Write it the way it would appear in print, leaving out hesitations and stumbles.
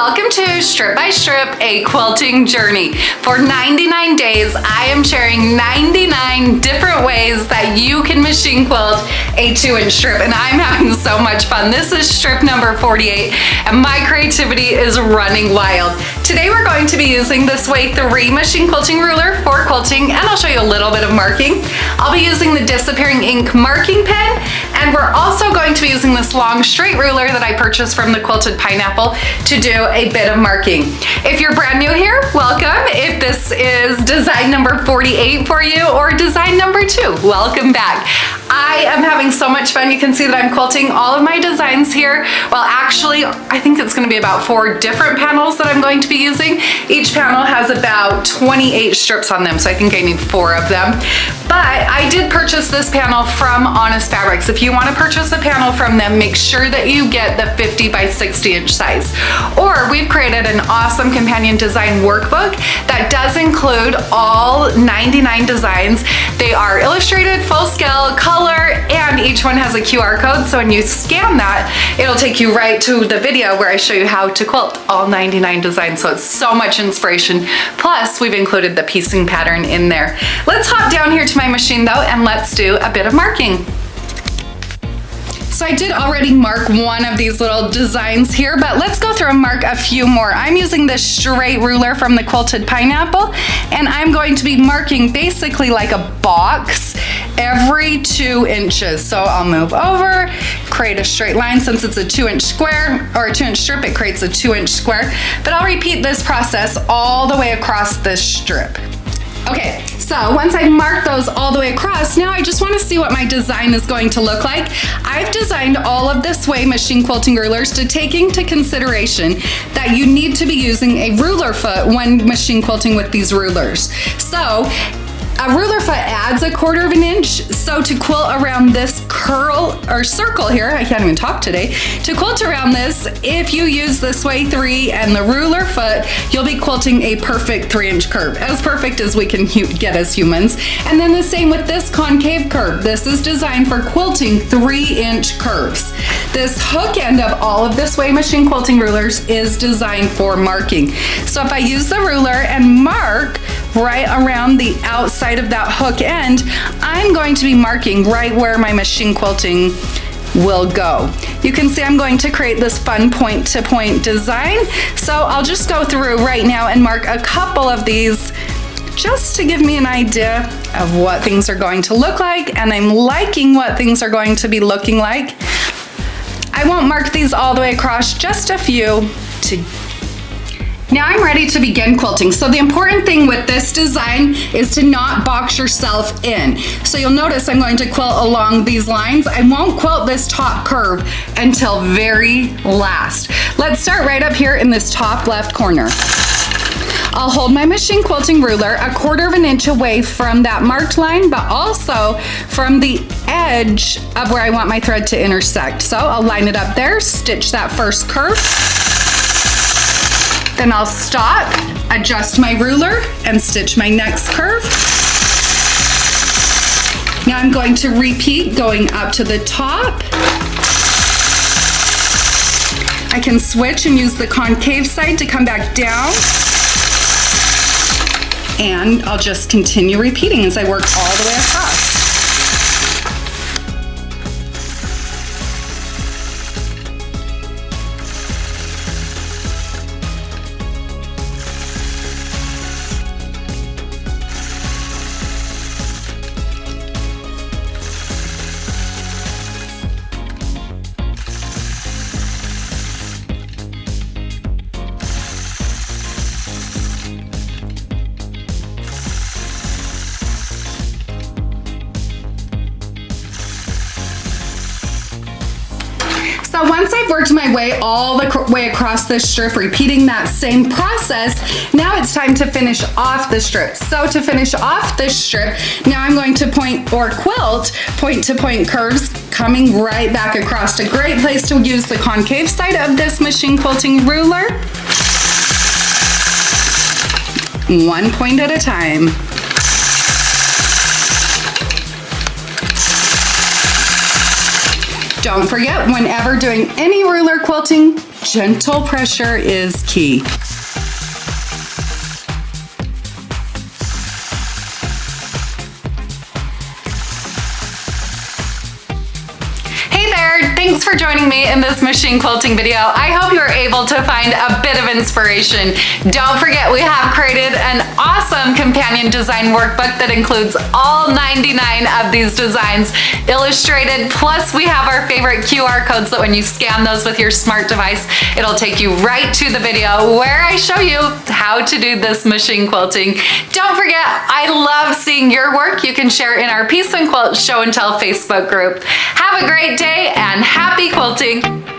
Welcome to Strip by Strip, a quilting journey. For 99 days, I am sharing 99 different ways that you can machine quilt a 2-inch strip, and I'm having so much fun. This is strip number 48, and my creativity is running wild. Today we're going to be using this Way 3 machine quilting ruler for quilting, and I'll show you a little bit of marking. I'll be using the Disappearing Ink marking pen, and we're also going to be using this long straight ruler that I purchased from the Quilted Pineapple to do a bit of marking. If you're brand new here, welcome. If this is design number 48 for you or design number 2, welcome back. I am having so much fun. You can see that I'm quilting all of my designs here. Well, actually, I think it's going to be about 4 different panels that I'm going to be using. Each panel has about 28 strips on them, so I think I need 4 of them. But I did purchase this panel from Honest Fabrics. If you want to purchase a panel from them, make sure that you get the 50 by 60 inch size. Or we've created an awesome companion design workbook that does include all 99 designs. They are illustrated, full scale, color, and each one has a QR code. So when you scan that, it'll take you right to the video where I show you how to quilt all 99 designs. So it's so much inspiration. Plus, we've included the piecing pattern in there. Let's hop down here to my machine though, and let's do a bit of marking. So I did already mark one of these little designs here, but let's go through and mark a few more. I'm using this straight ruler from the Quilted Pineapple, and I'm going to be marking basically like a box every 2 inches. So I'll move over, create a straight line. Since it's a 2-inch square or a 2-inch strip, it creates a 2-inch square, but I'll repeat this process all the way across this strip. Okay, so once I've marked those all the way across, now I just want to see what my design is going to look like. I've designed all of this Way machine quilting rulers to take into consideration that you need to be using a ruler foot when machine quilting with these rulers. So a ruler foot adds 1/4 inch, so to quilt around this curl or circle here, I can't even talk today, to quilt around this, if you use this Way 3 and the ruler foot, you'll be quilting a perfect 3-inch curve, as perfect as we can get as humans. And then the same with this concave curve. This is designed for quilting 3-inch curves. This hook end of all of this Way machine quilting rulers is designed for marking. So if I use the ruler and mark right around the outside of that hook end, I'm going to be marking right where my machine quilting will go. You can see I'm going to create this fun point-to-point design. So I'll just go through right now and mark a couple of these just to give me an idea of what things are going to look like, and I'm liking what things are going to be looking like. I won't mark these all the way across, just a few to Now I'm ready to begin quilting. So the important thing with this design is to not box yourself in. So you'll notice I'm going to quilt along these lines. I won't quilt this top curve until very last. Let's start right up here in this top left corner. I'll hold my machine quilting ruler 1/4 inch away from that marked line, but also from the edge of where I want my thread to intersect. So I'll line it up there, stitch that first curve. Then I'll stop, adjust my ruler, and stitch my next curve. Now I'm going to repeat going up to the top. I can switch and use the concave side to come back down. And I'll just continue repeating as I work all the way across. So once I've worked my way all the way across this strip, repeating that same process, now it's time to finish off the strip. So to finish off this strip, now I'm going to point or quilt point-to-point curves coming right back across. A great place to use the concave side of this machine quilting ruler. One point at a time. Don't forget, whenever doing any ruler quilting, Gentle pressure is key. Hey there, thanks for joining me in this machine quilting video. I hope you were able to find a bit of inspiration. Don't forget, we have created an awesome companion design workbook that includes all 99 of these designs illustrated, plus we have our favorite QR codes that when you scan those with your smart device, it'll take you right to the video where I show you how to do this machine quilting. Don't forget, I love seeing your work. You can share in our Piece and Quilt Show and Tell Facebook group. Have a great day and happy quilting!